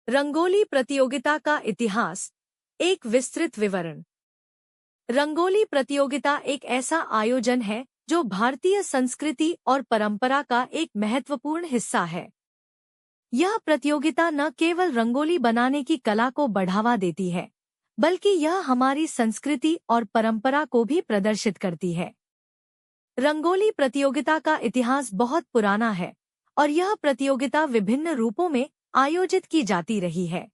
रंगोली प्रतियोगिता का इतिहास। एक विस्तृत विवरण। रंगोली प्रतियोगिता एक ऐसा आयोजन है जो भारतीय संस्कृति और परंपरा का एक महत्वपूर्ण हिस्सा है। यह प्रतियोगिता न केवल रंगोली बनाने की कला को बढ़ावा देती है, बल्कि यह हमारी संस्कृति और परंपरा को भी प्रदर्शित करती है। रंगोली प्रतियोगिता का इतिहास बहुत पुराना है और यह प्रतियोगिता विभिन्न रूपों में आयोजित की जाती रही है।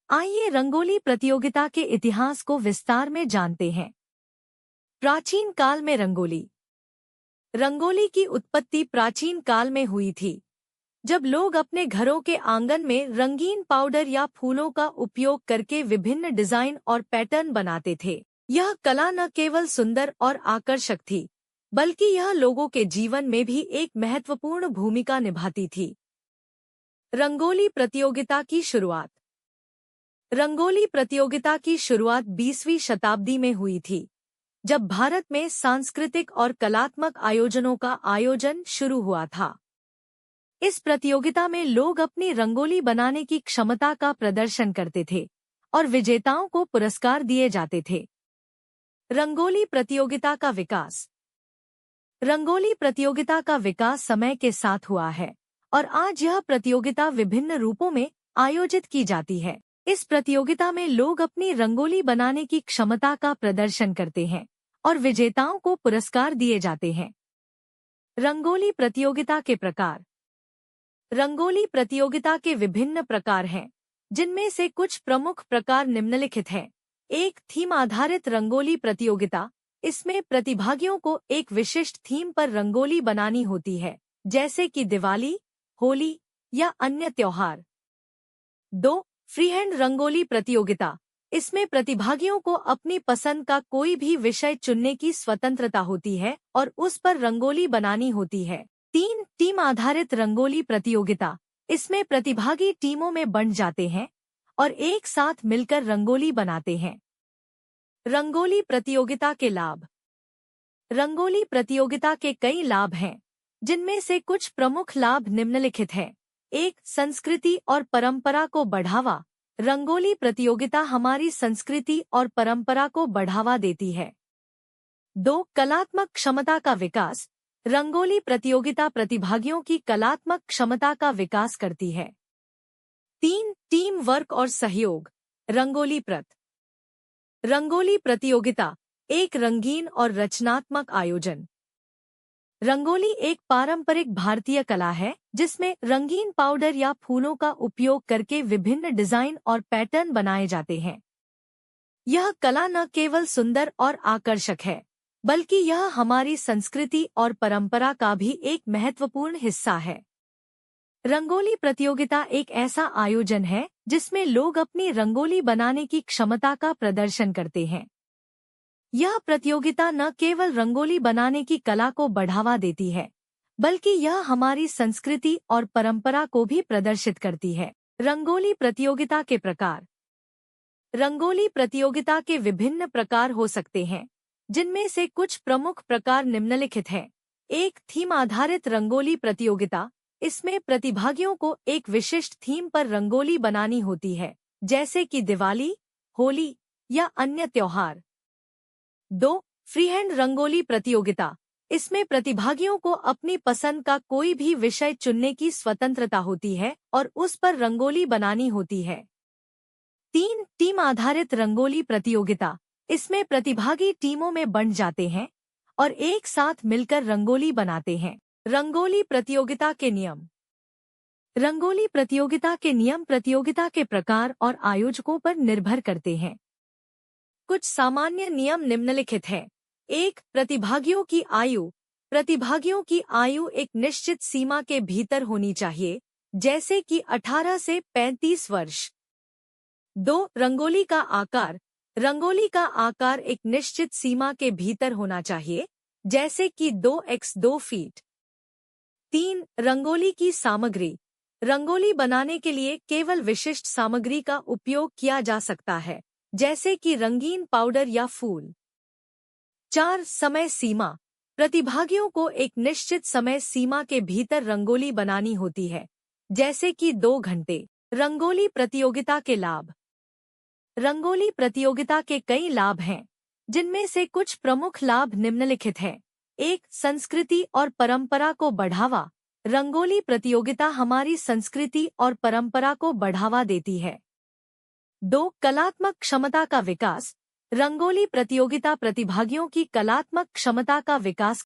आइए रंगोली प्रतियोगिता के इतिहास को विस्तार में जानते हैं। प्राचीन काल में रंगोली की उत्पत्ति प्राचीन काल में हुई थी, जब लोग अपने घरों के आंगन में रंगीन पाउडर या फूलों का उपयोग करके विभिन्न डिजाइन और पैटर्न बनाते थे। यह कला न केवल सुंदर और आकर्षक थी, बल्कि यह लोगों के जीवन में भी एक महत्वपूर्ण भूमिका निभाती थी। रंगोली प्रतियोगिता की शुरुआत। रंगोली प्रतियोगिता की शुरुआत 20वीं शताब्दी में हुई थी, जब भारत में सांस्कृतिक और कलात्मक आयोजनों का आयोजन शुरू हुआ था। इस प्रतियोगिता में लोग अपनी रंगोली बनाने की क्षमता का प्रदर्शन करते थे और विजेताओं को पुरस्कार दिए जाते थे। रंगोली प्रतियोगिता का विकास। रंगोली प्रतियोगिता का विकास समय के साथ हुआ है और आज यह प्रतियोगिता विभिन्न रूपों में आयोजित की जाती है। इस प्रतियोगिता में लोग अपनी रंगोली बनाने की क्षमता का प्रदर्शन करते हैं और विजेताओं को पुरस्कार दिए जाते हैं। रंगोली प्रतियोगिता के प्रकार। रंगोली प्रतियोगिता के विभिन्न प्रकार हैं, जिनमें से कुछ प्रमुख प्रकार निम्नलिखित हैं। एक थीम आधारित रंगोली प्रतियोगिता। इसमें प्रतिभागियों को एक विशिष्ट थीम पर रंगोली बनानी होती है, जैसे कि दिवाली, होली या अन्य त्योहार। 2. फ्रीहैंड रंगोली प्रतियोगिता। इसमें प्रतिभागियों को अपनी पसंद का कोई भी विषय चुनने की स्वतंत्रता होती है और उस पर रंगोली बनानी होती है। 3. टीम आधारित रंगोली प्रतियोगिता। इसमें प्रतिभागी टीमों में बंट जाते हैं और एक साथ मिलकर रंगोली बनाते हैं। रंगोली प्रतियोगिता के लाभ। रंगोली प्रतियोगिता के कई लाभ हैं, जिनमें से कुछ प्रमुख लाभ निम्नलिखित हैं। 1. संस्कृति और परंपरा को बढ़ावा। रंगोली प्रतियोगिता हमारी संस्कृति और परंपरा को बढ़ावा देती है। 2. कलात्मक क्षमता का विकास। रंगोली प्रतियोगिता प्रतिभागियों की कलात्मक क्षमता का विकास करती है। 3. टीम वर्क और सहयोग। रंगोली प्रतियोगिता एक रंगीन और रचनात्मक आयोजन। रंगोली एक पारंपरिक भारतीय कला है, जिसमें रंगीन पाउडर या फूलों का उपयोग करके विभिन्न डिजाइन और पैटर्न बनाए जाते हैं। यह कला न केवल सुंदर और आकर्षक है, बल्कि यह हमारी संस्कृति और परंपरा का भी एक महत्वपूर्ण हिस्सा है। रंगोली प्रतियोगिता एक ऐसा आयोजन है जिसमें लोग अपनी रंगोली बनाने की क्षमता का प्रदर्शन करते हैं। यह प्रतियोगिता न केवल रंगोली बनाने की कला को बढ़ावा देती है, बल्कि यह हमारी संस्कृति और परंपरा को भी प्रदर्शित करती है। रंगोली प्रतियोगिता के प्रकार। रंगोली प्रतियोगिता के विभिन्न प्रकार हो सकते हैं, जिनमें से कुछ प्रमुख प्रकार निम्नलिखित हैं। 1. थीम आधारित रंगोली प्रतियोगिता। इसमें प्रतिभागियों को एक विशिष्ट थीम पर रंगोली बनानी होती है, जैसे कि दिवाली, होली या अन्य त्योहार। 2. फ्रीहैंड रंगोली प्रतियोगिता। इसमें प्रतिभागियों को अपनी पसंद का कोई भी विषय चुनने की स्वतंत्रता होती है और उस पर रंगोली बनानी होती है। 3. टीम आधारित रंगोली प्रतियोगिता। इसमें प्रतिभागी टीमों में बंट जाते हैं और एक साथ मिलकर रंगोली बनाते हैं। रंगोली प्रतियोगिता के नियम। रंगोली प्रतियोगिता के नियम प्रतियोगिता के प्रकार और आयोजकों पर निर्भर करते हैं। कुछ सामान्य नियम निम्नलिखित हैं। 1. प्रतिभागियों की आयु। प्रतिभागियों की आयु एक निश्चित सीमा के भीतर होनी चाहिए, जैसे कि 18 से 35 वर्ष। 2. रंगोली का आकार। रंगोली का आकार एक निश्चित सीमा के भीतर होना चाहिए, जैसे कि 2x2 फीट। 3. रंगोली की सामग्री। रंगोली बनाने के लिए केवल विशिष्ट सामग्री का उपयोग किया जा सकता है, जैसे कि रंगीन पाउडर या फूल। 4. समय सीमा। प्रतिभागियों को एक निश्चित समय सीमा के भीतर रंगोली बनानी होती है, जैसे कि 2 घंटे। रंगोली प्रतियोगिता के लाभ। रंगोली प्रतियोगिता के कई लाभ हैं, जिनमें से कुछ प्रमुख लाभ निम्नलिखित हैं। 1. संस्कृति और परंपरा को बढ़ावा। रंगोली प्रतियोगिता हमारी संस्कृति और परंपरा को बढ़ावा देती है। 2. कलात्मक क्षमता का विकास। रंगोली प्रतियोगिता प्रतिभागियों की कलात्मक क्षमता का विकास